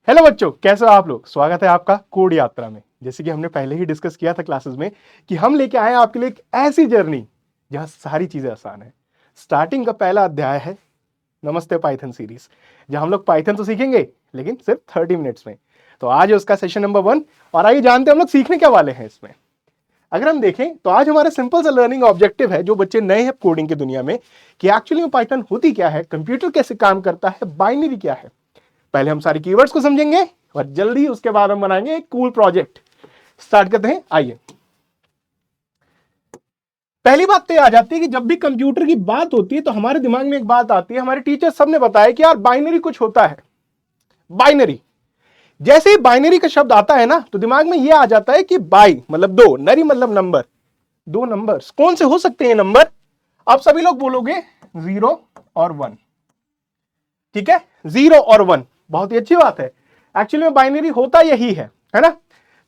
Hello बच्चों, कैसे हो आप लोग। स्वागत है आपका कोड यात्रा में। जैसे कि हमने पहले ही डिस्कस किया था क्लासेस में कि हम लेके आए हैं आपके लिए एक ऐसी जर्नी जहां सारी चीजें आसान है। स्टार्टिंग का पहला अध्याय है नमस्ते पाइथन सीरीज, जहां हम लोग पाइथन तो सीखेंगे लेकिन सिर्फ 30 मिनट्स में। तो आज है उसका सेशन नंबर 1 और आइए जानते हैं हम लोग सीखने क्या वाले हैं इसमें। अगर हम देखें तो आज हमारा सिंपल सा लर्निंग ऑब्जेक्टिव है, जो बच्चे नए हैं कोडिंग की दुनिया में, कि एक्चुअली में पाइथन होती क्या है, कंप्यूटर कैसे काम करता है, बाइनरी क्या है। पहले हम सारी कीवर्ड्स को समझेंगे और जल्दी उसके बाद हम बनाएंगे एक कूल प्रोजेक्ट। स्टार्ट करते हैं, आइए। पहली बात तो आ जाती है कि जब भी कंप्यूटर की बात होती है तो हमारे दिमाग में एक बात आती है, हमारे टीचर सबने बताया कि यार बाइनरी कुछ होता है। बाइनरी, जैसे ही बाइनरी का शब्द आता है ना तो दिमाग में यह आ जाता है कि बाई मतलब दो, नरी मतलब नंबर। दो नंबर्स कौन से हो सकते हैं नंबर? आप सभी लोग बोलोगे 0 और 1। ठीक है, 0 और 1, बहुत ही अच्छी बात है। एक्चुअली में बाइनरी होता यही है ना।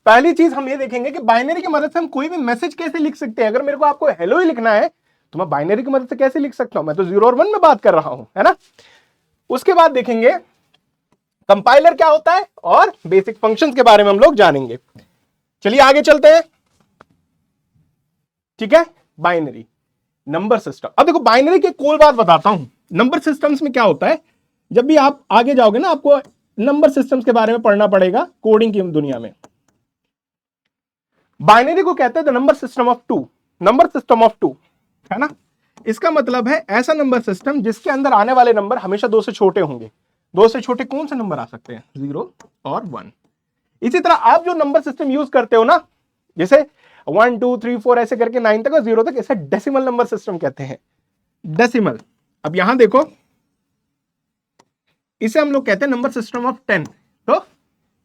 पहली चीज हम ये देखेंगे कि बाइनरी की मदद से हम कोई भी मैसेज कैसे लिख सकते हैं। अगर मेरे को आपको हेलो ही लिखना है तो मैं बाइनरी की मदद से कैसे लिख सकता हूं? मैं तो 0 और 1 में बात कर रहा हूं, है ना। उसके बाद देखेंगे कंपाइलर क्या होता है और बेसिक फंक्शंस के बारे में हम लोग जानेंगे। चलिए आगे चलते हैं। ठीक है, बाइनरी नंबर सिस्टम। अब देखो बाइनरी की कोई बात बताता हूं। नंबर सिस्टम्स में क्या होता है, जब भी आप आगे जाओगे ना आपको नंबर सिस्टम्स के बारे में पढ़ना पड़ेगा कोडिंग की दुनिया में। बाइनरी को कहते हैं the number system of two. Number system of two, है ना। इसका मतलब है ऐसा नंबर सिस्टम जिसके अंदर आने वाले नंबर हमेशा दो से छोटे होंगे। दो से छोटे कौन से नंबर आ सकते हैं? 0 और 1। इसी तरह आप जो नंबर सिस्टम यूज करते हो ना, जैसे 1 2 3 4 ऐसे करके 9 तक और 0 तक, इसे डेसिमल नंबर सिस्टम कहते हैं। डेसिमल। अब यहां देखो, इसे हम लोग कहते हैं नंबर सिस्टम ऑफ 10। तो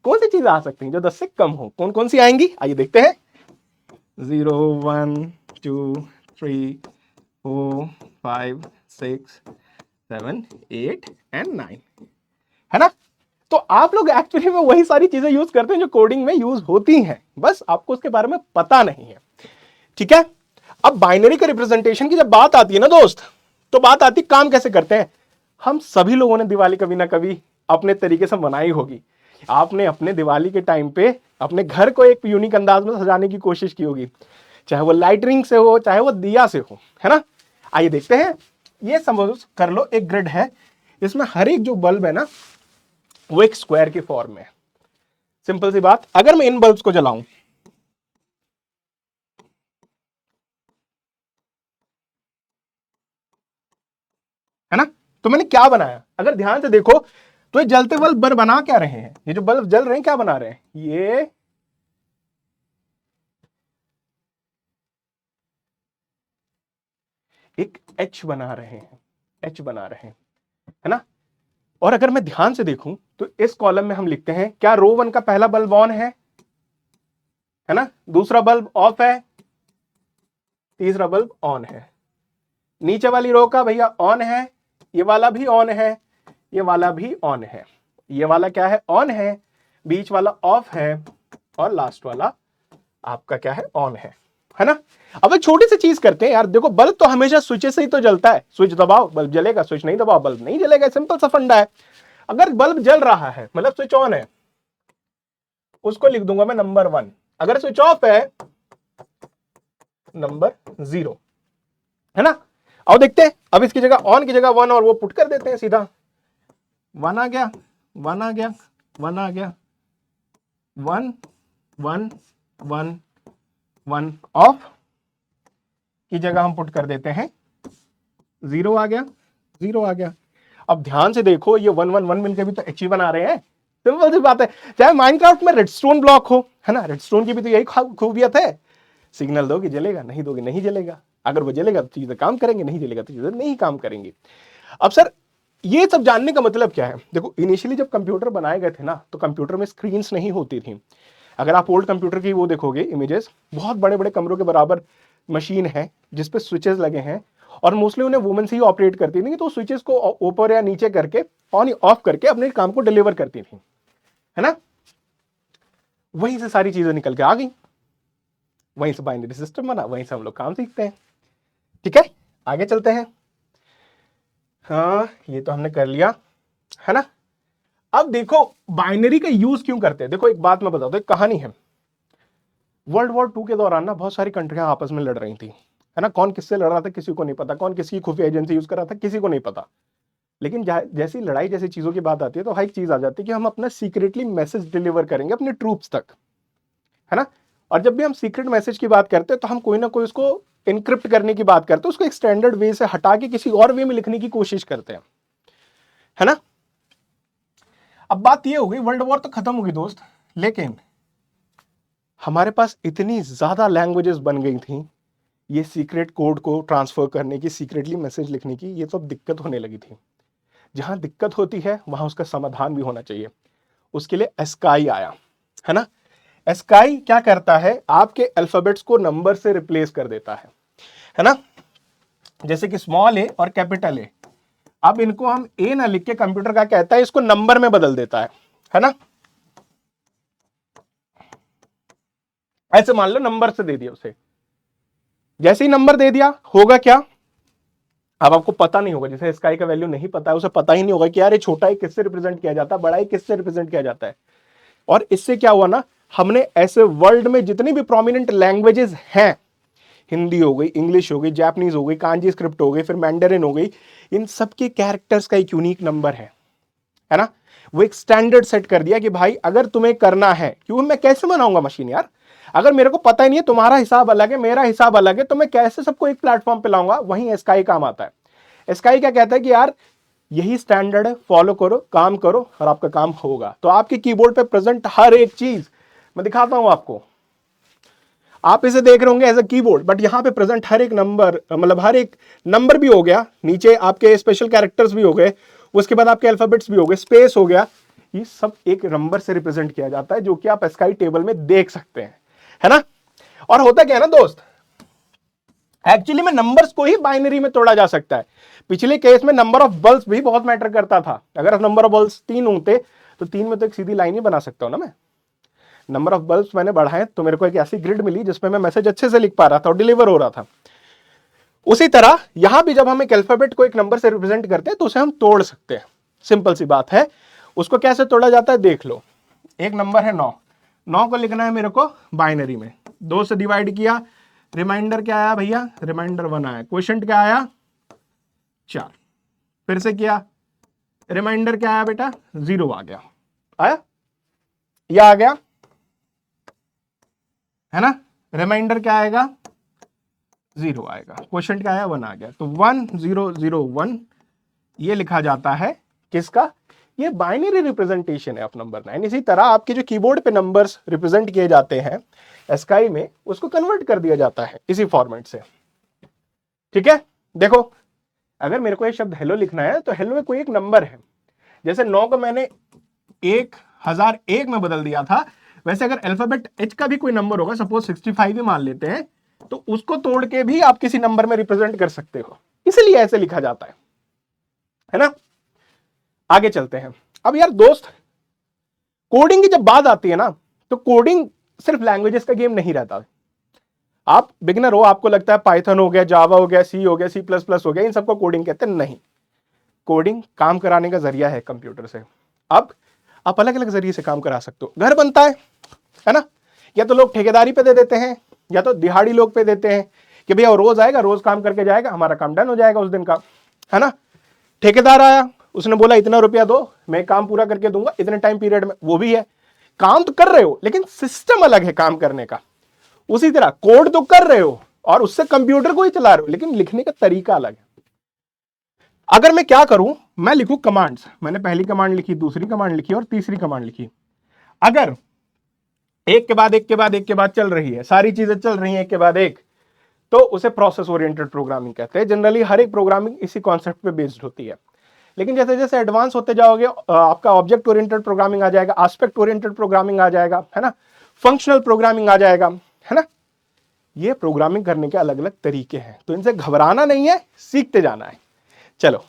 कौन सी चीजें आ सकती हैं जो 10 से कम हो? कौन कौन सी आएंगी, आइए देखते हैं। 0 1 2 3 4 5 6 7 8 एंड 9, है ना। तो आप लोग एक्चुअली में वही सारी चीजें यूज करते हैं जो कोडिंग में यूज होती हैं, बस आपको उसके बारे में पता नहीं है। ठीक है। अब बाइनरी का रिप्रेजेंटेशन की जब बात आती है ना दोस्त, तो बात आती है काम कैसे करते हैं। हम सभी लोगों ने दिवाली कभी ना कभी अपने तरीके से मनाई होगी। आपने अपने दिवाली के टाइम पे अपने घर को एक यूनिक अंदाज में सजाने की कोशिश की होगी, चाहे वो लाइटनिंग से हो चाहे वो दिया से हो, है ना। आइए देखते हैं। ये समझ कर लो एक ग्रिड है, इसमें हर एक जो बल्ब है ना वो एक स्क्वायर की फॉर्म में है। सिंपल सी बात, अगर मैं इन बल्ब्स को जलाऊं, है ना, तो मैंने क्या बनाया? अगर ध्यान से देखो तो ये जलते बल्ब बना क्या रहे हैं? ये जो बल्ब जल रहे हैं क्या बना रहे हैं? ये एक एच बना रहे हैं, एच बना रहे हैं, है ना। और अगर मैं ध्यान से देखूं तो इस कॉलम में हम लिखते हैं क्या रो 1 का पहला बल्ब ऑन है ना, दूसरा बल्ब ऑफ है, तीसरा बल्ब ऑन है। नीचे वाली रो का भैया ऑन है, ये वाला भी ऑन है, ये वाला भी ऑन है, ये वाला क्या है? ऑन है, बीच वाला ऑफ है और लास्ट वाला आपका क्या है? ऑन है ना। अब एक छोटी सी चीज करते हैं यार, देखो बल्ब तो हमेशा स्विच से ही तो जलता है। स्विच दबाओ बल्ब जलेगा, स्विच नहीं दबाओ बल्ब नहीं जलेगा, सिंपल सा फंडा है। अगर बल्ब जल रहा है मतलब स्विच ऑन है, उसको लिख दूंगा मैं नंबर 1। अगर स्विच ऑफ है, नंबर 0, है ना। आओ देखते हैं, अब इसकी जगह ऑन की जगह 1 और वो पुट कर देते हैं सीधा। 1 आ गया, 1 आ गया, 1 आ गया, 1 1 1 1 ऑफ की जगह हम पुट कर देते हैं 0 आ गया, 0 आ गया। अब ध्यान से देखो, ये 1 1 1 मिलकर भी तो एच बना रहे हैं। सिंपल सी बात है। चाहे माइनक्राफ्ट में रेडस्टोन ब्लॉक हो, है ना, रेडस्टोन की भी तो यही खूबियत है। सिग्नल दोगे जलेगा, नहीं दोगे नहीं जलेगा। अगर वो जलेगा तो चीजें काम करेंगे, नहीं जलेगा तो चीजें नहीं काम करेंगी। अब सर ये सब जानने का मतलब क्या है? देखो इनिशियली जब कंप्यूटर बनाए गए थे ना तो कंप्यूटर में स्क्रीन्स नहीं होती थी। अगर आप ओल्ड कंप्यूटर की वो देखोगे इमेजेस, बहुत बड़े बड़े कमरों के बराबर मशीन है जिसपे स्विचेस लगे हैं और मोस्टली उन्हें वुमेन से ही ऑपरेट करती थी, तो स्विचेस को ऊपर या नीचे करके ऑन ऑफ करके अपने काम को डिलीवर करती थी, है ना। वहीं से सारी चीजें निकल के आ गई, वहीं से बाइनरी सिस्टम बना, वहीं से हम लोग काम सीखते हैं। ठीक है, आगे चलते हैं। हाँ ये तो हमने कर लिया, है ना। अब देखो बाइनरी का यूज क्यों करते हैं। देखो एक बात मैं बताता हूं, एक कहानी है। वर्ल्ड वॉर 2 के दौरान ना बहुत सारी कंट्रियां आपस में लड़ रही थी, है ना। कौन किससे लड़ रहा था किसी को नहीं पता, कौन किसकी खुफिया एजेंसी यूज कर रहा था किसी को नहीं पता। लेकिन जैसी लड़ाई जैसी चीजों की बात आती है तो हर एक चीज आ जाती है कि हम अपना सीक्रेटली मैसेज डिलीवर करेंगे अपने ट्रूप्स तक, है ना। और जब भी हम सीक्रेट मैसेज की बात करते हैं तो हम कोई ना कोई उसको इनक्रिप्ट करने की बात करते हैं, उसको एक स्टैंडर्ड वे से हटा के किसी और वे में लिखने की कोशिश करते हैं, है ना। अब बात ये हो गई, वर्ल्ड वॉर तो खत्म हो गई दोस्त, लेकिन हमारे पास इतनी ज्यादा लैंग्वेजेस बन गई थी ये सीक्रेट कोड को ट्रांसफर करने की, सीक्रेटली मैसेज लिखने की, ये तो अब दिक्कत होने लगी थी। जहां दिक्कत होती है वहां उसका समाधान भी होना चाहिए। उसके लिए एस्काई आया, है ना। एस्काई क्या करता है, आपके अल्फाबेट्स को नंबर से रिप्लेस कर देता है ना। जैसे कि स्मॉल ए और कैपिटल ए, अब इनको हम ए ना लिख के कंप्यूटर का कहता है इसको नंबर में बदल देता है ना। ऐसे मान लो नंबर से दे दिया उसे, जैसे ही नंबर दे दिया होगा क्या, अब आपको पता नहीं होगा, जैसे स्काई का वैल्यू नहीं पता है उसे पता ही नहीं होगा कि यार ये छोटा ही किससे रिप्रेजेंट किया जाता है, बड़ा ही किससे रिप्रेजेंट किया जाता है। और इससे क्या हुआ ना, हमने ऐसे वर्ल्ड में जितनी भी प्रोमिनेंट लैंग्वेजेस हैं, हिंदी हो गई, इंग्लिश हो गई, जापानीज हो गई, कांजी स्क्रिप्ट हो गई, फिर मैंडरिन हो गई, इन सबके कैरेक्टर्स का एक यूनिक नंबर है ना। वो एक स्टैंडर्ड सेट कर दिया कि भाई अगर तुम्हें करना है, क्यों मैं कैसे बनाऊंगा मशीन यार, अगर मेरे को पता ही नहीं है, तुम्हारा हिसाब अलग है मेरा हिसाब अलग है, तो मैं कैसे सबको एक प्लेटफॉर्म पे लाऊंगा। वहीं स्काई काम आता है। स्काई क्या कहता है कि यार यही स्टैंडर्ड है, फॉलो करो, काम करो और आपका काम होगा। तो आपके कीबोर्ड पे प्रेजेंट हर एक चीज मैं दिखाता हूं आपको, आप इसे देख रहे होंगे एज अ कीबोर्ड, बट यहां पे प्रेजेंट हर एक नंबर, मतलब हर एक नंबर भी हो गया, नीचे आपके स्पेशल कैरेक्टर्स भी हो गए, उसके बाद आपके अल्फाबेट्स भी हो गए, स्पेस हो गया, ये सब एक नंबर से रिप्रेजेंट किया जाता है, जो कि आप स्काई टेबल में देख सकते हैं, है ना। और होता क्या है ना दोस्त, एक्चुअली में नंबर्स को ही बाइनरी में तोड़ा जा सकता है। पिछले केस में नंबर ऑफ बल्ब्स भी बहुत मैटर करता था। अगर नंबर ऑफ बल्ब्स 3 होते तो 3 में तो एक सीधी लाइन ही बना सकता हूं ना मैं। नंबर ऑफ बल्ब्स मैंने बढ़ाए तो मेरे को एक ऐसी ग्रिड मिली जिसमें मैं मैसेज अच्छे से लिख पा रहा था और डिलीवर हो रहा था। उसी तरह यहां भी जब हम एक अल्फाबेट को एक नंबर से रिप्रेजेंट करते हैं तो उसे हम तोड़ सकते हैं। सिंपल सी बात है। उसको कैसे तोड़ा जाता है देख लो। एक नंबर है 9, 9 को लिखना है मेरे को बाइनरी में, 2 से डिवाइड किया, रिमाइंडर क्या आया भैया, रिमाइंडर 1 आया, क्वोशंट क्या आया 4, फिर से किया, रिमाइंडर क्या आया बेटा 0 आ गया, आया या आ गया, है ना। रिमाइंडर क्या आएगा 0 आएगा, क्वोशंट क्या आया 1 आ गया, तो 1 0 0 1 ये लिखा जाता है किसका, ये बाइनरी रिप्रेजेंटेशन है ऑफ नंबर 9। इसी तरह आपके जो कीबोर्ड पे नंबर्स रिप्रेजेंट किए जाते हैं स्काई में, उसको कन्वर्ट कर दिया जाता है इसी फॉर्मेट से, ठीक है। देखो अगर मेरे को ये शब्द हेलो लिखना है तो हेलो में कोई एक नंबर है, जैसे 9 को मैंने 1001 में बदल दिया था, वैसे अगर अल्फाबेट एच का भी कोई नंबर होगा, सपोज 65 ही मान लेते हैं, तो उसको तोड़ के भी आप किसी नंबर में रिप्रेजेंट कर सकते हो, इसलिए ऐसे लिखा जाता है ना। आगे चलते हैं। अब यार दोस्त कोडिंग की जब बात आती है ना, तो कोडिंग सिर्फ लैंग्वेजेस का गेम नहीं रहता। आप बिगिनर हो, आपको लगता है पाइथन हो गया, जावा हो गया, सी हो गया, C++ हो गया, इन सबको कोडिंग कहते हैं, नहीं। कोडिंग काम कराने का जरिया है कंप्यूटर से। अब आप अलग अलग जरिए से काम करा सकते हो। घर बनता है ना, या तो लोग ठेकेदारी पे दे देते हैं, या तो दिहाड़ी लोग पे देते हैं कि भैया वो रोज आएगा, रोज काम करके जाएगा, हमारा काम डन हो जाएगा उस दिन का, है ना। ठेकेदार आया, उसने बोला इतना रुपया दो, मैं काम पूरा करके दूंगा इतने टाइम पीरियड में, वो भी है, काम तो कर रहे हो लेकिन सिस्टम अलग है काम करने का। उसी तरह कोड तो कर रहे हो और उससे कंप्यूटर को ही चला रहे हो, लेकिन लिखने का तरीका अलग है। अगर मैं क्या करूं, मैं लिखूं कमांड्स, मैंने पहली कमांड लिखी, दूसरी कमांड लिखी और तीसरी कमांड लिखी, अगर एक के बाद एक के बाद एक के बाद चल रही है, सारी चीजें चल रही हैं एक के बाद एक, तो उसे प्रोसेस ओरिएंटेड प्रोग्रामिंग कहते हैं। जनरली हर एक प्रोग्रामिंग इसी कॉन्सेप्ट पे बेस्ड होती है। लेकिन जैसे जैसे एडवांस होते जाओगे आपका ऑब्जेक्ट ओरिएंटेड प्रोग्रामिंग आ जाएगा, एस्पेक्ट ओरिएंटेड प्रोग्रामिंग आ जाएगा, है ना, फंक्शनल प्रोग्रामिंग आ जाएगा, है ना। ये प्रोग्रामिंग करने के अलग अलग तरीके हैं, तो इनसे घबराना नहीं है, सीखते जाना है। चलो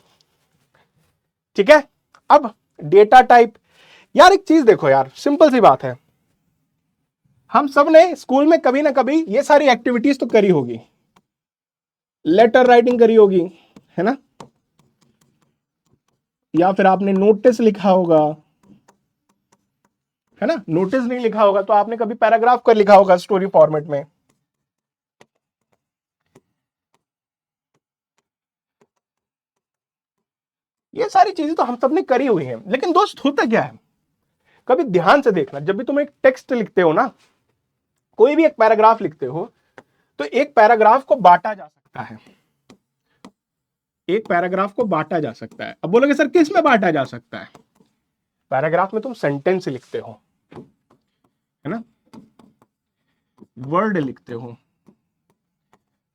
ठीक है। अब डेटा टाइप, यार एक चीज देखो यार, सिंपल सी बात है, हम सब ने स्कूल में कभी ना कभी ये सारी एक्टिविटीज तो करी होगी, लेटर राइटिंग करी होगी, है ना, या फिर आपने नोटिस लिखा होगा, है ना, नोटिस नहीं लिखा होगा तो आपने कभी पैराग्राफ कर लिखा होगा स्टोरी फॉर्मेट में। ये सारी चीजें तो हम सबने करी हुई हैं, लेकिन दोस्त होता क्या है, कभी ध्यान से देखना, जब भी तुम एक टेक्स्ट लिखते हो ना, कोई भी एक पैराग्राफ लिखते हो, तो एक पैराग्राफ को बांटा जा सकता है, एक पैराग्राफ को बांटा जा सकता है। अब बोलोगे सर किस में बांटा जा सकता है? पैराग्राफ में तुम सेंटेंस लिखते हो, है ना, वर्ड लिखते हो,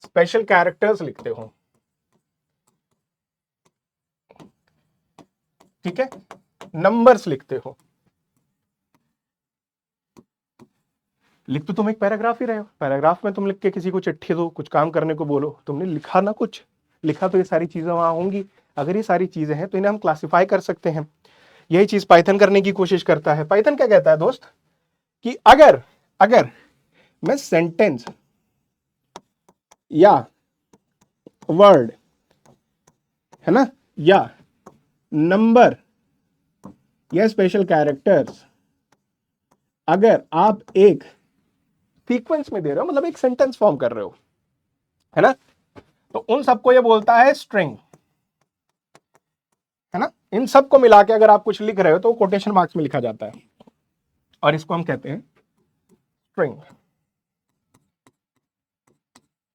स्पेशल कैरेक्टर्स लिखते हो, ठीक है, नंबर्स लिखते हो, लिख तो तुम एक पैराग्राफ ही रहे हो। पैराग्राफ में तुम लिख के किसी को चिट्ठी दो, कुछ काम करने को बोलो, तुमने लिखा ना, कुछ लिखा, तो ये सारी चीजें वहां होंगी। अगर ये सारी चीजें हैं तो इन्हें हम क्लासिफाई कर सकते हैं। यही चीज पाइथन करने की कोशिश करता है। पाइथन क्या कहता है दोस्त, कि अगर अगर मैं सेंटेंस या वर्ड, है ना, या नंबर या स्पेशल कैरेक्टर्स, अगर आप एक सीक्वेंस में दे रहे हो, मतलब एक सेंटेंस फॉर्म कर रहे हो, है ना, तो उन सबको ये बोलता है स्ट्रिंग, है ना। इन सबको मिला के अगर आप कुछ लिख रहे हो तो कोटेशन मार्क्स में लिखा जाता है, और इसको हम कहते हैं स्ट्रिंग।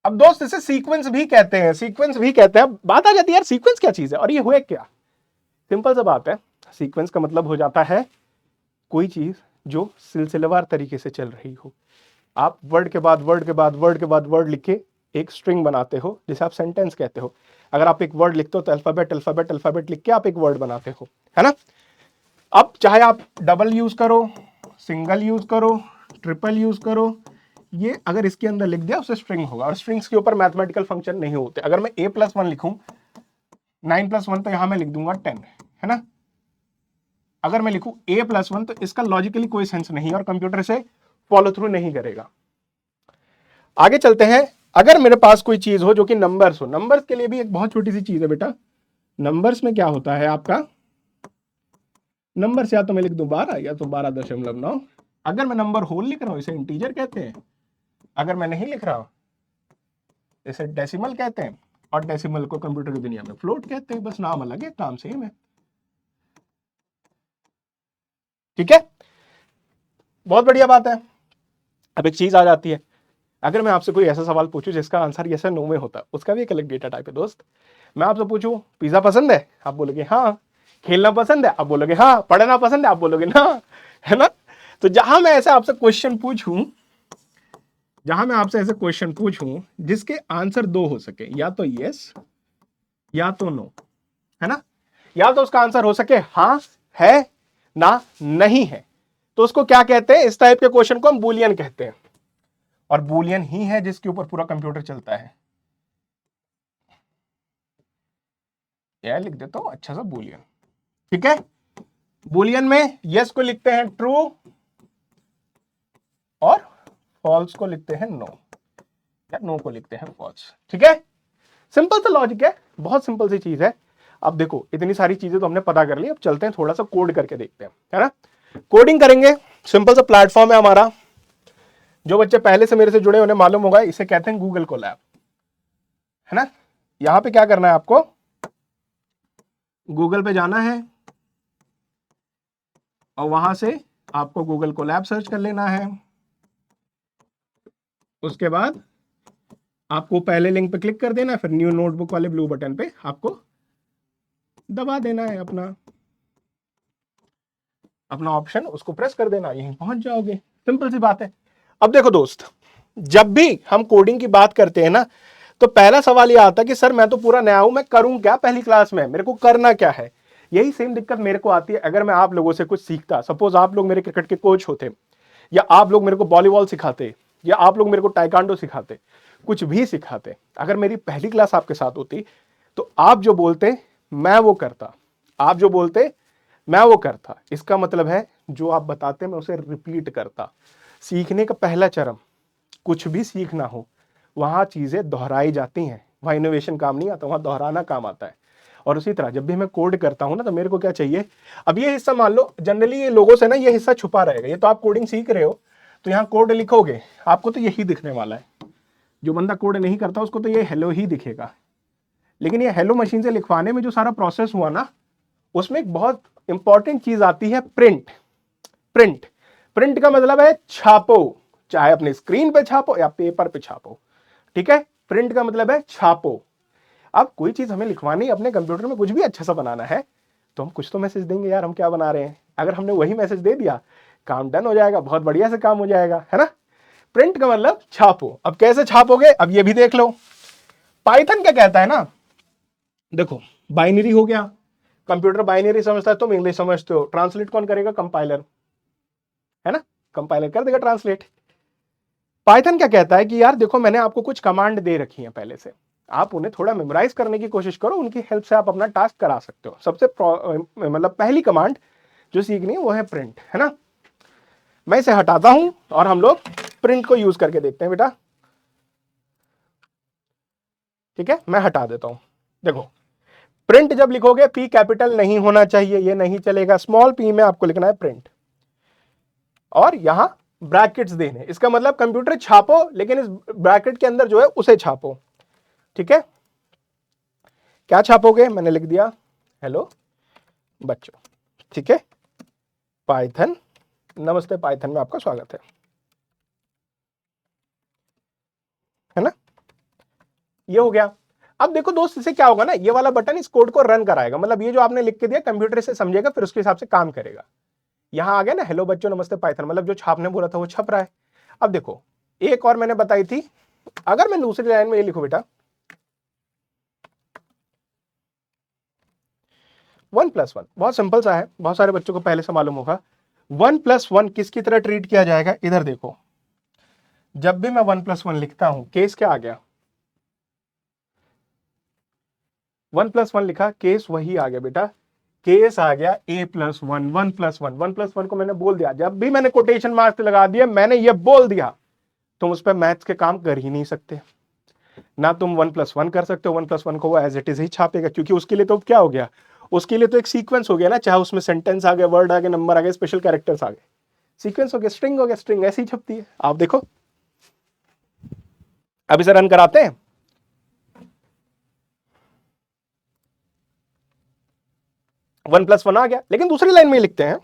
अब दोस्त इसे सीक्वेंस भी कहते हैं, सीक्वेंस भी कहते हैं। बात आ जाती है यार सीक्वेंस क्या चीज है और ये हुए क्या। सिंपल सा बात है, सीक्वेंस का मतलब हो जाता है कोई चीज जो सिलसिलेवार तरीके से चल रही हो। आप वर्ड के बाद वर्ड के बाद वर्ड के बाद वर्ड लिख के एक स्ट्रिंग बनाते हो, जिसे आप सेंटेंस कहते हो। अगर आप एक वर्ड लिखते हो तो अल्फाबेट अल्फाबेट अल्फाबेट लिख के आप एक वर्ड बनाते हो, है ना। अब चाहे आप डबल यूज करो, सिंगल यूज करो, ट्रिपल यूज करो, ये अगर इसके अंदर लिख दिया उसे स्ट्रिंग होगा। और स्ट्रिंग्स के ऊपर मैथमेटिकल फंक्शन नहीं होते। अगर मैं a+1 लिखूं, 9+1 तो यहां मैं लिख दूंगा 10, है ना। अगर मैं लिखूं a+1 तो इसका लॉजिकली कोई सेंस नहीं है और कंप्यूटर से फॉलो थ्रू नहीं करेगा। आगे चलते हैं। अगर मेरे पास कोई चीज हो जो कि नंबर्स हो, नंबर्स के लिए भी एक बहुत छोटी सी चीज है बेटा। नंबर्स में क्या होता है आपका, नंबर्स या तो मैं लिख दूं 12 या तो 12.9। अगर मैं नंबर होल लिख रहा हूं इसे इंटीजर कहते हैं, अगर मैं नहीं लिख रहा हूं इसे डेसिमल कहते हैं, और डेसिमल को कंप्यूटर की दुनिया में फ्लोट कहते हैं। बस नाम अलग है, काम सेम है, ठीक है। बहुत बढ़िया बात है। अब एक चीज आ जाती है, अगर मैं आपसे कोई ऐसा सवाल पूछूं जिसका आंसर यस या नो में होता, उसका भी एक अलग डेटा टाइप है दोस्त। मैं आपसे पूछूं पिज्जा पसंद है, आप बोलोगे हाँ। खेलना पसंद है, आप बोलोगे हाँ। पढ़ना पसंद है, आप बोलोगे ना, है ना। तो जहां मैं ऐसे आपसे क्वेश्चन पूछूं, जहां मैं आपसे ऐसे क्वेश्चन पूछूं जिसके आंसर दो हो सके, या तो यस या तो नो, है ना, या तो उसका आंसर हो सके हाँ है ना नहीं है, तो उसको क्या कहते हैं, इस टाइप के क्वेश्चन को हम बूलियन कहते हैं। और बूलियन ही है जिसके ऊपर पूरा कंप्यूटर चलता है। यह लिख देता हूं अच्छा सा बूलियन, ठीक है। बूलियन में यस को लिखते हैं ट्रू और फॉल्स को लिखते हैं नो, या नो को लिखते हैं फॉल्स, ठीक है। सिंपल सा लॉजिक है, बहुत सिंपल सी चीज है। अब देखो इतनी सारी चीजें तो हमने पता कर ली, अब चलते हैं थोड़ा सा कोड करके देखते हैं, है ना। कोडिंग करेंगे। सिंपल सा प्लेटफॉर्म है हमारा। जो बच्चे पहले से मेरे से जुड़े उन्हें मालूम होगा, इसे कहते हैं गूगल कोलैब, है ना। यहां पे क्या करना है आपको, गूगल पे जाना है और वहां से आपको गूगल कोलैब सर्च कर लेना है। उसके बाद आपको पहले लिंक पे क्लिक कर देना है, फिर न्यू नोटबुक वाले ब्लू बटन पे आपको दबा देना है अपना ऑप्शन, उसको प्रेस कर देना, यहीं पहुंच जाओगे। सिंपल सी बात है। अब देखो दोस्त, जब भी हम कोडिंग की बात करते हैं ना, तो पहला सवाल यह आता है कि सर मैं तो पूरा नया हूं, मैं करूं क्या पहली क्लास में, मेरे को करना क्या है। यही सेम दिक्कत मेरे को आती है अगर मैं आप लोगों से कुछ सीखता। सपोज आप लोग मेरे क्रिकेट के कोच होते, या आप लोग मेरे को वॉलीबॉल सिखाते, या आप लोग मेरे को टाइकांडो सिखाते, कुछ भी सिखाते। अगर मेरी पहली क्लास आपके साथ होती तो आप जो बोलते मैं वो करता, आप जो बोलते मैं वो करता। इसका मतलब है जो आप बताते मैं उसे रिपीट करता। सीखने का पहला चरम, कुछ भी सीखना हो वहां चीजें दोहराई जाती हैं, वहां इनोवेशन काम नहीं आता, वहां दोहराना काम आता है। और उसी तरह जब भी मैं कोड करता हूं ना तो मेरे को क्या चाहिए, अब ये हिस्सा मान लो जनरली ये लोगों से ना ये हिस्सा छुपा रहेगा, ये तो आप कोडिंग सीख रहे हो तो यहाँ कोड लिखोगे आपको तो यही दिखने वाला है, जो बंदा कोड नहीं करता उसको तो ये हेलो ही दिखेगा। लेकिन ये हेलो मशीन से लिखवाने में जो सारा प्रोसेस हुआ ना, उसमें एक बहुत इंपॉर्टेंट चीज आती है, प्रिंट। प्रिंट प्रिंट का मतलब है छापो, चाहे अपने स्क्रीन पे छापो या पेपर पे छापो, ठीक है। प्रिंट का मतलब है छापो। अब कोई चीज हमें लिखवानी, अपने कंप्यूटर में कुछ भी अच्छा सा बनाना है तो हम कुछ तो मैसेज देंगे यार, हम क्या बना रहे हैं। अगर हमने वही मैसेज दे दिया, काम डन हो जाएगा, बहुत बढ़िया से काम हो जाएगा, है ना। प्रिंट का मतलब छापो। अब कैसे छापोगे, अब ये भी देख लो। पाइथन क्या कहता है ना, देखो बाइनरी हो गया, कंप्यूटर बाइनरी समझता है, तुम इंग्लिश समझते हो, ट्रांसलेट कौन करेगा, कंपाइलर, है ना, कंपाइलर कर देगा ट्रांसलेट। पाइथन क्या कहता है कि यार देखो मैंने आपको कुछ कमांड दे रखी है पहले से, आप उन्हें थोड़ा मेमोराइज करने की कोशिश करो, उनकी हेल्प से आप अपना टास्क करा सकते हो। सबसे मतलब पहली कमांड जो सीखनी है वो है प्रिंट, है ना। मैं इसे हटाता हूं और हम लोग प्रिंट को यूज करके देखते हैं बेटा, ठीक है। मैं हटा देता हूं, देखो प्रिंट जब लिखोगे पी कैपिटल नहीं होना चाहिए, ये नहीं चलेगा, स्मॉल पी में आपको लिखना है प्रिंट, और यहां ब्रैकेट्स देने, इसका मतलब कंप्यूटर छापो लेकिन इस ब्रैकेट के अंदर जो है उसे छापो, ठीक है। क्या छापोगे, मैंने लिख दिया हेलो बच्चों, ठीक है। पाइथन, नमस्ते पाइथन में आपका स्वागत है ना। ये हो गया। अब देखो दोस्त, इससे क्या होगा ना, ये वाला बटन इस कोड को रन कराएगा, मतलब ये जो आपने लिख के दिया कंप्यूटर से समझेगा, फिर उसके हिसाब से काम करेगा। यहां आ गया ना हेलो बच्चों नमस्ते पाइथन, मतलब जो छापने बोला था वो छप रहा है। अब देखो एक और मैंने बताई थी, अगर मैं दूसरी लाइन में ये लिखूं बेटा 1+1, बहुत सिंपल सा है, बहुत सारे बच्चों को पहले से मालूम होगा। 1+1 किसकी तरह ट्रीट किया जाएगा, इधर देखो, जब भी मैं 1+1 लिखता हूं केस क्या आ गया, 1+1 लिखा, केस वही आ गया बेटा, केस आ गया A+1, 1+1, 1+1 को मैंने बोल दिया, जब भी मैंने कोटेशन मार्क्स लगा दिया, मैंने ये बोल दिया, तुम उस पर मैथ्स के काम कर ही नहीं सकते ना, तुम 1+1 कर सकते हो, 1+1 को वो एज इट इज ही छापेगा, क्योंकि उसके लिए तो क्या हो गया, उसके लिए तो एक सीक्वेंस हो गया ना, चाहे उसमें सेंटेंस आ गया, वर्ड आ गया, नंबर आ गया, स्पेशल कैरेक्टर्स आ गए, सीक्वेंस हो गया, स्ट्रिंग हो गया, स्ट्रिंग ऐसी ही छपती है। आप देखो अब इसे रन कराते हैं, 1+1 आ गया, लेकिन दूसरी लाइन में लिखते हैं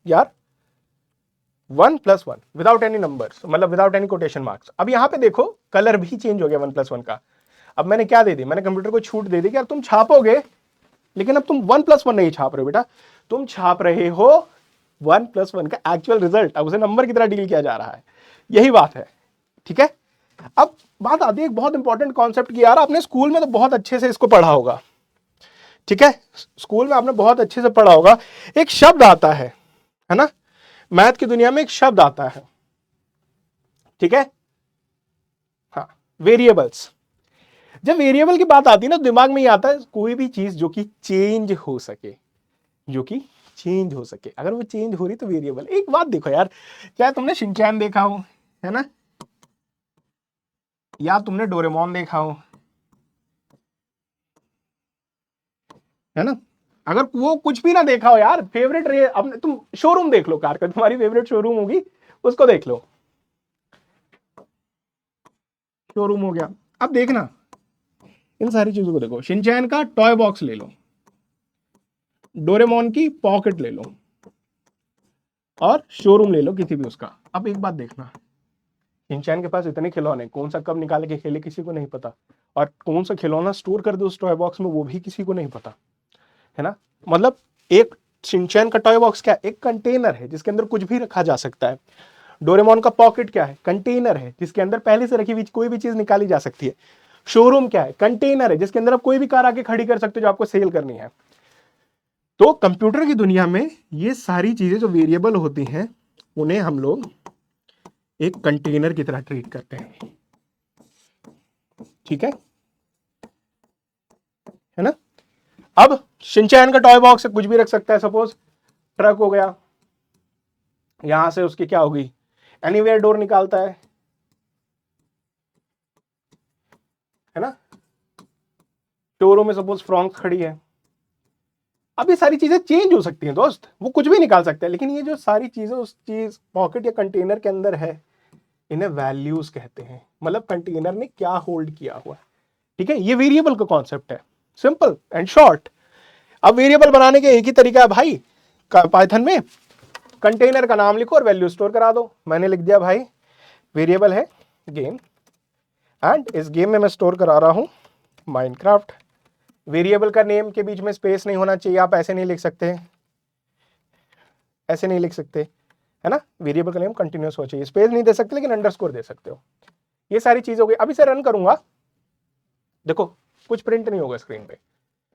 यार 1+1 विदाउट एनी नंबर्स, मतलब विदाउट एनी कोटेशन मार्क्स। अब यहां पे देखो कलर भी चेंज हो गया 1+1 का। अब मैंने क्या दे दी, मैंने कंप्यूटर को छूट दे दी कि यार तुम छापोगे, लेकिन अब तुम 1+1 नहीं छाप रहे हो बेटा, तुम छाप रहे हो 1+1 का एक्चुअल रिजल्ट। अब उसे नंबर की तरह डील किया जा रहा है, यही बात है, ठीक है। अब बात आती है एक बहुत इंपॉर्टेंट कॉन्सेप्ट की, यार आपने स्कूल में तो बहुत अच्छे से इसको पढ़ा होगा, ठीक है, स्कूल में आपने बहुत अच्छे से पढ़ा होगा, एक शब्द आता है ना, मैथ की दुनिया में एक शब्द आता है, ठीक है, हाँ, वेरिएबल्स। जब वेरिएबल की बात आती है ना, दिमाग में ही आता है कोई भी चीज जो कि चेंज हो सके, जो कि चेंज हो सके, अगर वो चेंज हो रही तो वेरिएबल। एक बात देखो यार, क्या तुमने शिनचैन देखा हो, है ना, या तुमने डोरेमोन देखा हो, है ना, अगर वो कुछ भी ना देखा हो यार, फेवरेट रे अपने, तुम शोरूम देख लो कार का, तुम्हारी फेवरेट शोरूम होगी, उसको देख लो, शोरूम हो गया। अब देखना इन सारी चीजों को देखो, शिनचैन का टॉय बॉक्स ले लो, डोरेमोन की पॉकेट ले लो, और शोरूम ले लो किसी भी उसका। अब एक बात देखना, शिनचैन के पास इतने खिलौने, कौन सा कब निकाल के खेले किसी को नहीं पता, और कौन सा खिलौना स्टोर कर दे उस टॉय बॉक्स में वो भी किसी को नहीं पता, है ना। मतलब एक शिनचैन का टॉय बॉक्स क्या, एक कंटेनर है जिसके अंदर कुछ भी रखा जा सकता है। डोरेमोन का पॉकेट क्या है, कंटेनर है जिसके अंदर पहले से रखी हुई कोई भी चीज निकाली जा सकती है। शोरूम क्या है, कंटेनर है जिसके अंदर आप कोई भी कार आके खड़ी कर सकते हो जो आपको सेल करनी है। तो कंप्यूटर की दुनिया में ये सारी चीजें जो वेरिएबल होती हैं, उन्हें हम लोग एक कंटेनर की तरह ट्रीट करते हैं, ठीक है ना। अब शिनचैन का टॉय बॉक्स कुछ भी रख सकता है, सपोज ट्रक हो गया, यहां से उसकी क्या होगी, एनीवेयर डोर निकालता है ना, शोरूम में सपोज फ्रॉन्क्स खड़ी है, अब ये सारी चीजें चेंज हो सकती हैं दोस्त, वो कुछ भी निकाल सकते हैं, लेकिन ये जो सारी चीजें उस चीज पॉकेट या कंटेनर के अंदर है, इन्हें वैल्यूज कहते हैं। मतलब कंटेनर ने क्या होल्ड किया हुआ है, ठीक है। ये वेरिएबल का कॉन्सेप्ट है, सिंपल एंड शॉर्ट। अब वेरिएबल बनाने के एक ही तरीका है भाई, पाइथन में कंटेनर का नाम लिखो और वैल्यू स्टोर करा दो। मैंने लिख दिया भाई वेरिएबल है गेम, एंड इस गेम में मैं स्टोर करा रहा हूं माइनक्राफ्ट। वेरिएबल का नेम के बीच में स्पेस नहीं होना चाहिए, आप ऐसे नहीं लिख सकते, ऐसे नहीं लिख सकते, है ना। वेरिएबल का नेम कंटिन्यूअस होना चाहिए, स्पेस नहीं दे सकते लेकिन अंडरस्कोर दे सकते हो। ये सारी चीज हो गई। अब इसे रन करूंगा, देखो कुछ प्रिंट नहीं होगा स्क्रीन पे।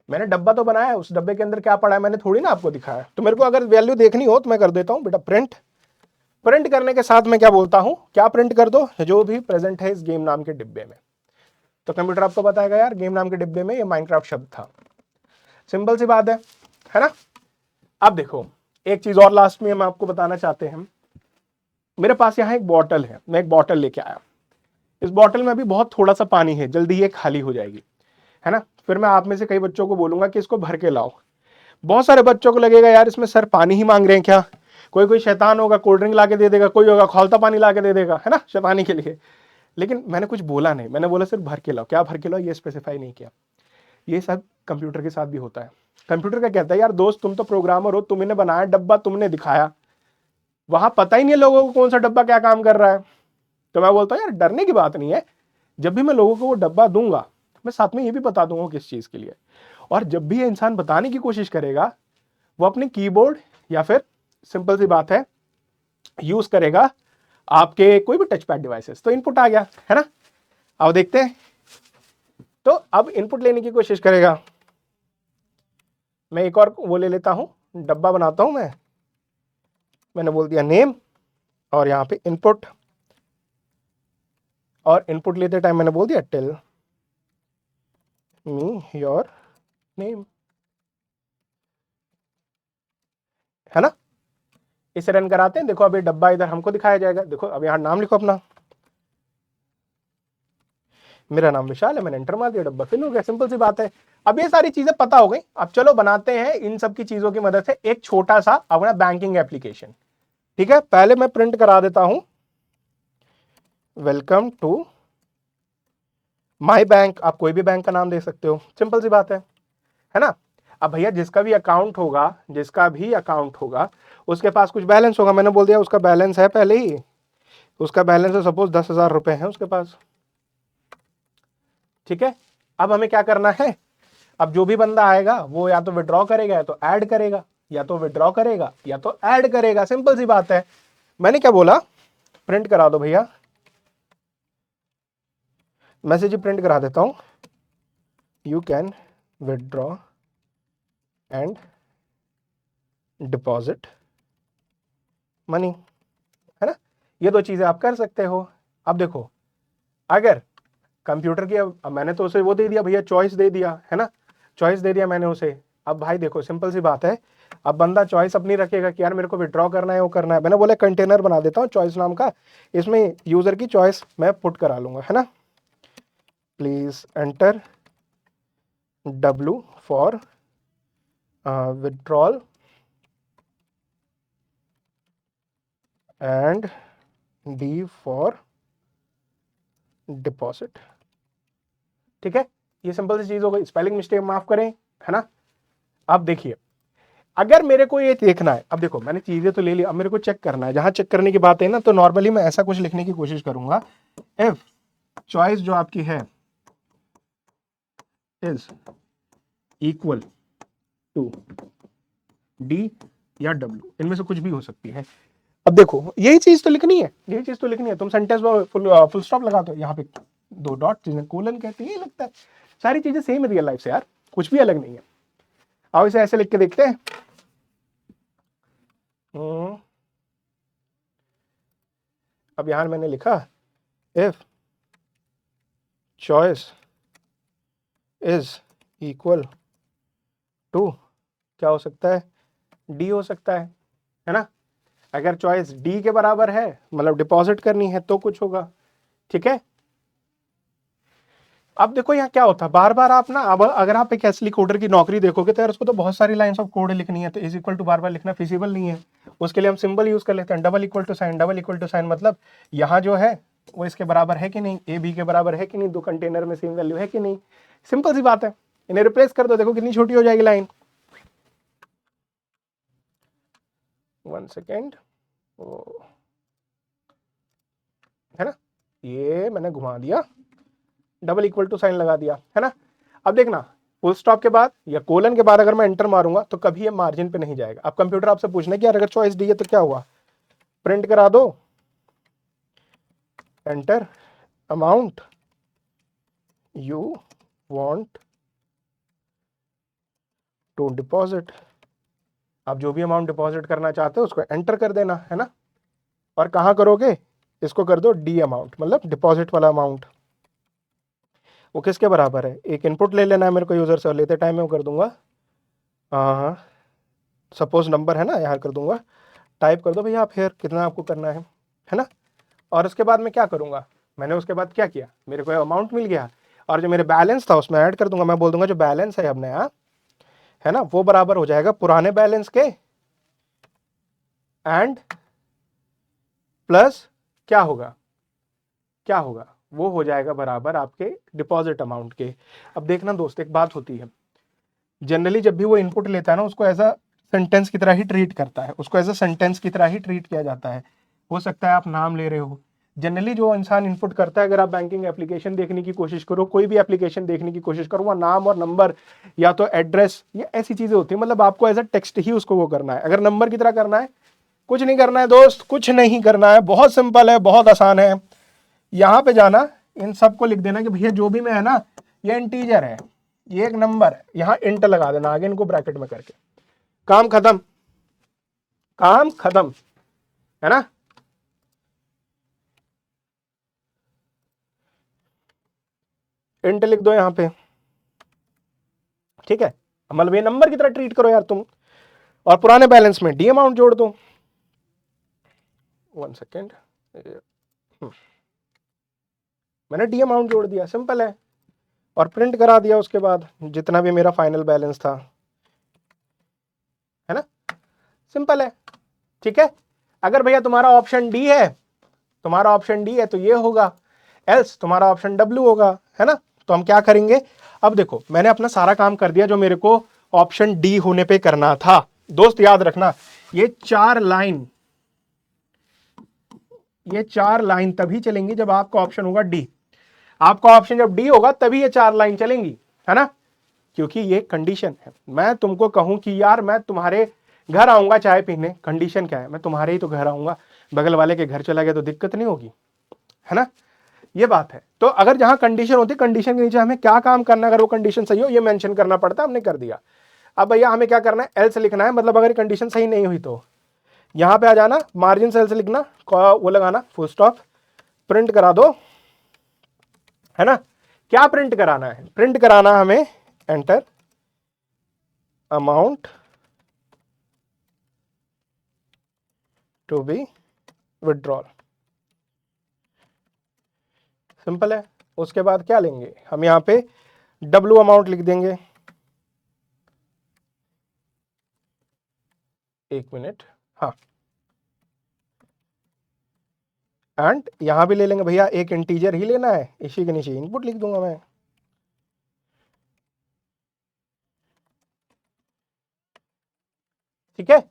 मैंने डब्बा तो बनाया है, उस डब्बे के अंदर क्या पड़ा है मैंने थोड़ी ना आपको दिखाया। तो मेरे को अगर वैल्यू देखनी हो तो मैं कर देता हूं बेटा प्रिंट। प्रिंट करने के साथ मैं क्या बोलता हूं, क्या प्रिंट कर दो, जो भी प्रेजेंट है इस गेम नाम के डिब्बे में। तो कंप्यूटर आपको बताएगा यार गेम नाम के डिब्बे में ये माइनक्राफ्ट शब्द था। सिंपल सी बात है ना। अब देखो एक चीज और लास्ट में हम आपको बताना चाहते हैं। मेरे पास यहाँ एक बॉटल है, मैं एक बॉटल लेके आया, इस बॉटल में अभी बहुत थोड़ा सा पानी है, जल्दी ये खाली हो जाएगी, है ना। फिर मैं आप में से कई बच्चों को बोलूंगा कि इसको भर के लाओ। बहुत सारे बच्चों को लगेगा यार इसमें सर पानी ही मांग रहे हैं क्या, कोई कोई शैतान होगा कोल्ड ड्रिंक ला के दे देगा, कोई होगा खौलता पानी ला के दे देगा, है ना, शैतानी के लिए। लेकिन मैंने कुछ बोला नहीं, मैंने बोला सिर्फ भर के लाओ। क्या भर के लाओ ये स्पेसिफाई नहीं किया। ये सब कंप्यूटर के साथ भी होता है। कंप्यूटर का कहता है यार दोस्त तुम तो प्रोग्रामर हो, तुमने बनाया डब्बा, तुमने दिखाया, वहां पता ही नहीं है लोगों को कौन सा डब्बा क्या काम कर रहा है। तो मैं बोलता हूँ यार डरने की बात नहीं है, जब भी मैं लोगों को वो डब्बा दूंगा मैं साथ में ये भी बता दूंगा किस चीज के लिए। और जब भी ये इंसान बताने की कोशिश करेगा वो अपने कीबोर्ड या फिर सिंपल सी बात है यूज करेगा आपके कोई भी टच पैड डिवाइसेस। तो इनपुट आ गया है ना। अब देखते हैं, तो अब इनपुट लेने की कोशिश करेगा। मैं एक और वो ले लेता हूं, डब्बा बनाता हूं मैंने बोल दिया नेम और यहां पे इनपुट, और इनपुट लेते टाइम मैंने बोल दिया टेल मी योर नेम, है ना। इसे रन कराते हैं, देखो अब ये डब्बा इधर हमको दिखाया जाएगा। देखो अब यहां नाम लिखो अपना, मेरा नाम विशाल है, मैंने एंटर मार दिया, डब्बा फिल हो गया। सिंपल सी बात है। अब ये सारी चीजें पता हो गई। अब चलो बनाते हैं इन सब की चीजों की मदद से एक छोटा सा अपना बैंकिंग एप्लीकेशन। ठीक है, पहले मैं प्रिंट करा देता हूं वेलकम टू माई बैंक। आप कोई भी बैंक का नाम दे सकते हो, सिंपल सी बात है ना। अब भैया जिसका भी अकाउंट होगा, जिसका भी अकाउंट होगा उसके पास कुछ बैलेंस होगा। मैंने बोल दिया उसका बैलेंस है, पहले ही उसका बैलेंस है सपोज 10,000 रुपए है उसके पास। ठीक है, अब हमें क्या करना है, अब जो भी बंदा आएगा वो या तो विड्रॉ करेगा या तो ऐड करेगा, या तो विड्रॉ करेगा या तो ऐड करेगा। सिंपल सी बात है। मैंने क्या बोला, प्रिंट करा दो भैया, मैसेज प्रिंट करा देता हूं, you can withdraw and deposit money, है ना। ये दो चीजें आप कर सकते हो। अब देखो अगर कंप्यूटर की, अब मैंने तो उसे वो दे दिया भैया, चॉइस दे दिया, है ना, चॉइस दे दिया मैंने उसे। अब भाई देखो सिंपल सी बात है, अब बंदा चॉइस अपनी रखेगा कि यार मेरे को विड्रॉ करना है, वो करना है। मैंने बोला कंटेनर बना देता हूँ चॉइस नाम का, इसमें यूजर की चॉइस मैं पुट करा लूंगा, है ना। Please enter W for withdrawal and D for deposit. ठीक है, ये सिंपल सी चीज हो गई। स्पेलिंग मिस्टेक माफ करें, है ना। अब देखिए अगर मेरे को ये देखना है, अब देखो मैंने चीजें तो ले ली, अब मेरे को चेक करना है। जहां चेक करने की बात है ना, तो नॉर्मली मैं ऐसा कुछ लिखने की कोशिश करूंगा, इफ चॉइस जो आपकी है इज इक्वल टू D या W, इनमें से कुछ भी हो सकती है। अब देखो यही चीज तो लिखनी है, यही चीज तो लिखनी है। तुम सेंटेंस में फुल स्टॉप लगा दो, यहाँ पे 2 डॉट जिन्हें कोलन कहते हैं, ये लगता है। सारी चीजें सेम है रियल लाइफ से यार, कुछ भी अलग नहीं है। आओ इसे ऐसे लिख के देखते हैं। अब यहां मैंने लिखा if choice is equal to, क्या हो सकता है, डी हो सकता है ना। अगर चॉइस डी के बराबर है मतलब डिपॉजिट करनी है तो कुछ होगा। ठीक है, अब देखो यहाँ क्या होता है, बार बार आप ना, अब अगर आप एक एसली कोडर की नौकरी देखोगे तो यार उसको तो बहुत सारी लाइंस ऑफ कोड लिखनी है, तो इज इक्वल टू बार बार लिखना फिजिबल नहीं है। उसके लिए हम सिंबल यूज कर लेते हैं, double equal to sign. Double equal to sign मतलब यहाँ जो है वो इसके बराबर है कि नहीं, ए बी के बराबर है कि नहीं, दो कंटेनर में सेम वैल्यू है कि नहीं, सिंपल सी बात है। इन्हें रिप्लेस कर दो, देखो कितनी छोटी हो जाएगी लाइन। 1 सेकेंड, है ना, ये मैंने घुमा दिया, डबल इक्वल टू साइन लगा दिया, है ना। अब देखना, फुल स्टॉप के बाद या कोलन के बाद अगर मैं एंटर मारूंगा तो कभी ये मार्जिन पे नहीं जाएगा। अब कंप्यूटर आपसे पूछना कि यार अगर चॉइस दी है तो क्या हुआ, प्रिंट करा दो, enter amount you want to deposit. आप जो भी अमाउंट डिपॉजिट करना चाहते हो उसको एंटर कर देना, है ना। और कहां करोगे, इसको कर दो डी अमाउंट, मतलब डिपॉजिट वाला अमाउंट। वो किसके बराबर है, एक इनपुट ले लेना है मेरे को यूजर से, लेते टाइम मैं वो कर दूंगा, हाँ सपोज नंबर है ना, यहाँ कर दूंगा, टाइप कर दो भैया आप, फिर कितना आपको करना है ना। और उसके बाद मैं क्या करूंगा, मैंने उसके बाद क्या किया, मेरे को अमाउंट मिल गया, और जो मेरे बैलेंस था उसमें ऐड कर दूंगा। मैं बोल दूंगा जो बैलेंस है अब नया, है ना, वो बराबर हो जाएगा पुराने बैलेंस के एंड प्लस क्या होगा, क्या होगा, वो हो जाएगा बराबर आपके डिपॉजिट अमाउंट के। अब देखना दोस्त, एक बात होती है, जनरली जब भी वो इनपुट लेता है ना, उसको एज अ सेंटेंस की तरह ही ट्रीट करता है, उसको एज अ सेंटेंस की तरह ही ट्रीट किया जाता है। हो सकता है आप नाम ले रहे हो, जनरली जो इंसान इनपुट करता है, अगर आप बैंकिंग एप्लीकेशन देखने की कोशिश करो, कोई भी एप्लीकेशन देखने की कोशिश करो, वह नाम और नंबर या तो एड्रेस, ये ऐसी चीजें होती है, मतलब आपको एज अ टेक्स्ट ही उसको वो करना है। अगर नंबर की तरह करना है, कुछ नहीं करना है दोस्त, कुछ नहीं करना है, बहुत सिंपल है, बहुत आसान है। यहां पे जाना, इन सबको लिख देना कि भैया जो भी में है ना, ये इंटीजर है, ये एक नंबर है, यहां इंट लगा देना आगे इनको ब्रैकेट में करके, काम खत्म, काम खत्म, है ना। इंट लिख दो यहां पे, ठीक है, मतलब ये नंबर की तरह ट्रीट करो यार तुम। और पुराने बैलेंस में डी अमाउंट जोड़ दो, 1 सेकेंड, मैंने डी अमाउंट जोड़ दिया, सिंपल है। और प्रिंट करा दिया उसके बाद जितना भी मेरा फाइनल बैलेंस था, है ना, सिंपल है, ठीक है। अगर भैया तुम्हारा ऑप्शन डी है, तुम्हारा ऑप्शन डी है तो ये होगा, एल्स तुम्हारा ऑप्शन डब्ल्यू होगा, है ना। तो हम क्या करेंगे, अब देखो मैंने अपना सारा काम कर दिया जो मेरे को ऑप्शन डी होने पे करना था। दोस्त याद रखना, ये चार लाइन तभी चलेंगी जब आपका ऑप्शन होगा डी। आपका ऑप्शन जब डी होगा तभी ये 4 लाइन चलेंगी, है ना, क्योंकि ये कंडीशन है। मैं तुमको कहूं कि यार मैं तुम्हारे घर आऊंगा चाय पीने, कंडीशन क्या है, मैं तुम्हारे ही तो घर आऊंगा, बगल वाले के घर चला गया तो दिक्कत नहीं होगी, है ना, ये बात है। तो अगर जहां कंडीशन होती है, कंडीशन के नीचे हमें क्या काम करना है, अगर वो कंडीशन सही हो ये मेंशन करना पड़ता है, हमने कर दिया। अब भैया हमें क्या करना है, एल्स लिखना है, मतलब अगर कंडीशन सही नहीं हुई तो यहां पे आ जाना, मार्जिन सेल्स लिखना, वो लगाना फुल स्टॉप, प्रिंट करा दो, है ना। क्या प्रिंट कराना है, प्रिंट कराना हमें enter amount to be withdrawal, simple है। उसके बाद क्या लेंगे हम, यहां पे डब्ल्यू अमाउंट लिख देंगे, 1 मिनट, हाँ, एंड यहां भी ले लेंगे भैया, एक इंटीजर ही लेना है, इसी के नीचे इनपुट लिख दूंगा मैं, ठीक है।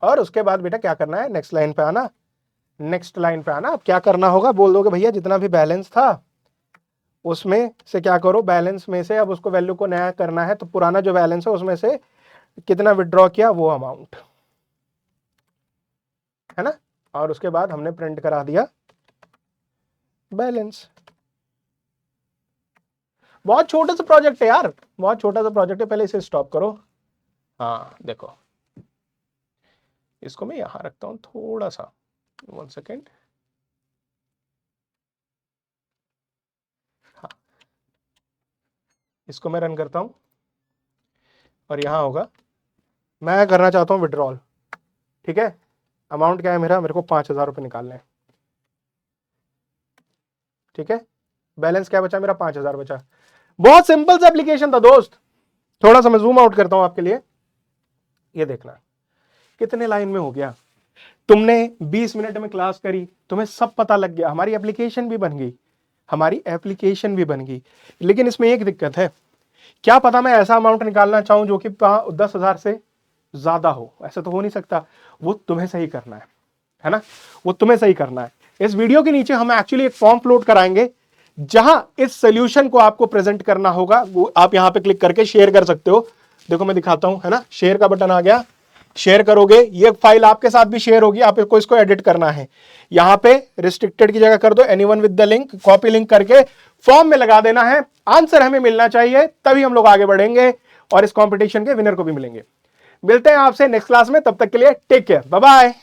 और उसके बाद बेटा क्या करना है, नेक्स्ट लाइन पे आना, नेक्स्ट लाइन पे आना। अब क्या करना होगा, बोल दोगे भैया जितना भी बैलेंस था उसमें से क्या करो, बैलेंस में से अब उसको वैल्यू को नया करना है, तो पुराना जो बैलेंस है उसमें से कितना विड्रॉ किया वो अमाउंट, है ना। और उसके बाद हमने प्रिंट करा दिया बैलेंस। बहुत छोटा सा प्रोजेक्ट है यार, बहुत छोटा सा प्रोजेक्ट है, पहले इसे स्टॉप करो। हाँ देखो, इसको मैं यहां रखता हूं थोड़ा सा, 1 सेकेंड, हाँ, इसको मैं रन करता हूं और यहां होगा, मैं करना चाहता हूं विड्रॉल, ठीक है। अमाउंट क्या है मेरा, मेरे को 5,000 रुपये निकालने हैं, ठीक है। बैलेंस क्या बचा मेरा, 5000 बचा। बहुत सिंपल सा एप्लीकेशन था दोस्त। थोड़ा सा मैं जूम आउट करता हूं आपके लिए, ये देखना कितने लाइन में हो गया। तुमने 20 मिनट में क्लास करी, तुम्हें सब पता लग गया, हमारी एप्लीकेशन भी बन गई, हमारी एप्लीकेशन भी बन गई। लेकिन इसमें एक दिक्कत है, क्या पता मैं ऐसा अमाउंट निकालना चाहूं जो कि 10,000 से ज्यादा हो, ऐसा तो हो नहीं सकता। वो तुम्हें सही करना है ना, वो तुम्हें सही करना है। इस वीडियो के नीचे हम एक्चुअली एक फॉर्म फ्लोट कराएंगे जहां इस सोल्यूशन को आपको प्रेजेंट करना होगा। वो आप यहां पे क्लिक करके शेयर कर सकते हो। देखो मैं दिखाता हूं, है ना, शेयर का बटन आ गया, शेयर करोगे, ये फाइल आपके साथ भी शेयर होगी, आपको इसको एडिट करना है। यहां पे रिस्ट्रिक्टेड की जगह कर दो anyone with the link, copy link करके फॉर्म में लगा देना है। आंसर हमें मिलना चाहिए, तभी हम लोग आगे बढ़ेंगे और इस कंपटीशन के विनर को भी मिलेंगे। मिलते हैं आपसे नेक्स्ट क्लास में, तब तक के लिए टेक केयर, बाय बाय।